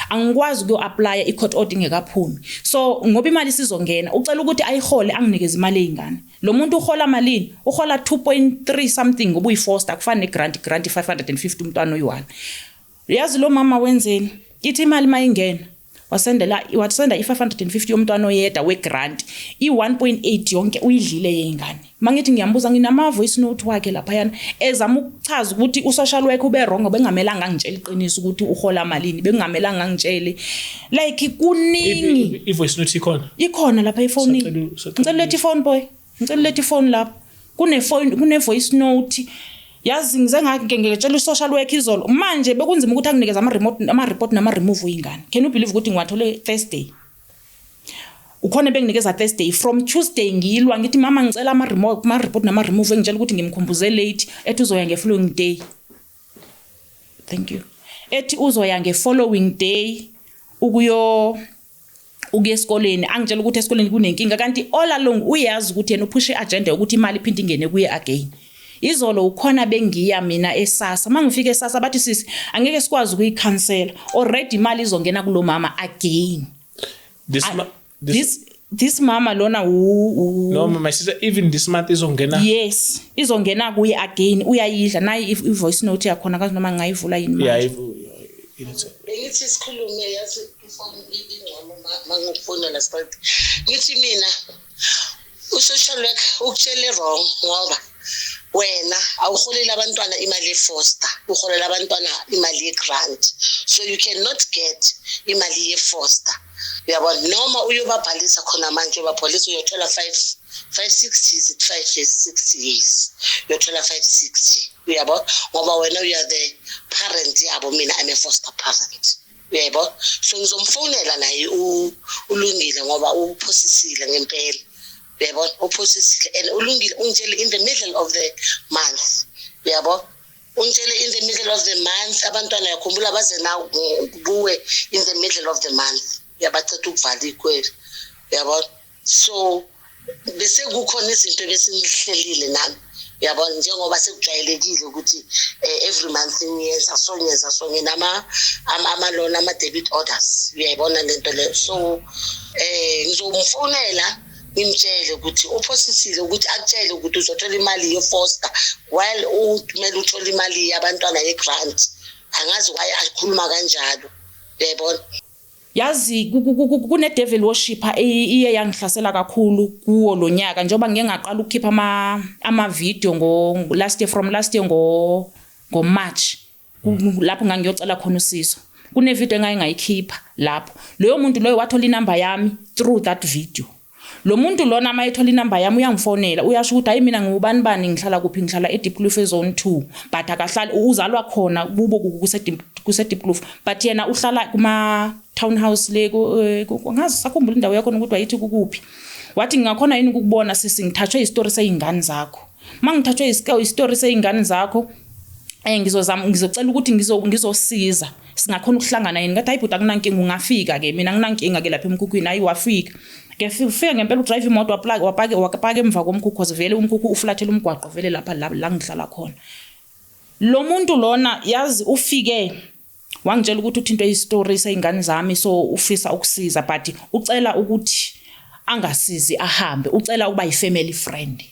angikwazi ukuyo-apply i-court order ingekaphumi. So ngoba imali sizongena ucela ukuthi ayihole anginikeze imali ey'ngane. Lo muntu uhola malini? Uhola 2.3 something ngoba uyi-foster akufani ne-grant 550 umntwana oyi-1. Yazi lo mama wenzeni? Ithi imali mayingena wasenda i-550 yomntwana oyedwa we-grant, i-1.8 yonke uyidlile yey'ngane. Mangithi ngiyambuza nginama-voice note wakhe laphayana ezama ukuchaza ukuthi u-social worker ube wrong, bengamelanga angitshele iqiniso ukuthi uhola malini, bengamelanga angitshele like kuningi. I-voice note ikhona lapha efonini. Ngicela lethe ifone boy, ngicela lethe ifone lapha. Kune-voice note. Yazi ngize ngitshela i-social worker izolo manje bekunzima ukuthi anginikeze ama-report nama-remove uyingane. Can you believe ukuthi ngiwathole Thursday? Ukhona benginikeza Thursday, from Tuesday ngiyilwa ngithi mama ngicela ama-report nama-remove engitshela ukuthi ngimkhumbuze late ethi uzoya nge-following day. Thank you. Ethi uzoya nge-following day ukuya esikoleni, angitshela ukuthi esikoleni kunenkinga kanti all along uyazi ukuthi yena uphushe i-agenda ukuthi imali iphinde ingene kuye again. Izolo ukhona bengiya mina eSASSA, mangifika eSASSA bathi sisi angeke sikwazi ukuyicancel, already imali izongena kulo mama again. This mama lona no my sister, even this month izongena. Yes, izongena kuye again, uyayidla nayi i-voice note yakhona kazi noma ngayivula yini manje. Bengithi sikhulume yazi ifoni ingcono mangifuna la start. Ngithi mina u-social worker ukutshele wrong ngoba wena awuholela abantwana imali ye-foster, uholela abantwana imali ye-grant, so you cannot get imali ye-foster. Uyabona noma uyobabhalisa khona manje ubabhalisa uyothola 560 560 years uyothola 560 uyabona ngoba wena you are the parent yabo, mina I'm a foster parent. Uyabona so ngizomfonela naye ulungile ngoba uphosisile ngempela. Uyabona uphosisile and ulungile ungitshele in the middle of the month. Uyabona ungitshele in the middle of the month abantwana yakhumbula baze na buwe in the middle of the month yabacetha ukuvala ikweli. Uyabona so bese kukhona izinto besinihlelile nami. Uyabona njengoba sekujwayelekile ukuthi every month niyenza sonye ama-loan ama-debit orders. Uyayibona lento leyo so ngizomfonela ngimtshele ukuthi uphosisile ukuthi akutshele ukuthi uzothola imali ye-foster while kumele uthole imali yabantwana ye-grant. Angazi why akhuluma kanjalo. Uyayibona yazi kune-devil worshipper iye yangihlasela kakhulu kuwo lo nyaka njengoba ngike ngaqala ukukhipha ama-video from last year ngo-March lapho ngangiyocela khona usizo. Kune-video engayikhipha lapho loyo muntu loyo wathola inamba yami through that video. Lo muntu lona mayethola inamba yami uyangifonela uyasho ukuthi hayi mina ngubani bani ngihlala kuphi, ngihlala eDeepkloof zone 2 but akahlali uzalwa khona bubo kuseDeepkloof but yena uhlala kuma townhouse le ngazi sakhumbula indawo yakho ukuthi wayithi kukuphi. Wathi ngingakhona yini ukubona sisi ngithathwe istory seyingane zakho. Mangithathwe istory seyingane zakho ngizocela ukuthi ngizosiza singakhona ukuhlangana yini. Ngathi hayi bhuti akunankinga ungafika ke mina nginankinga ke lapha emkhukhwini hayi wafika. Ngefika ngempela udrive imoto wapaka emva komkhukhu vele umkhukhu uflathela umgwaqo vele lapha la ngihlala khona. Lo muntu lona yazi ufike wangitshela ukuthi uthintwe istory seyingane zami so ufisa ukusiza but ucela ukuthi angasizi ahambe, ucela ukuba yi-family friend.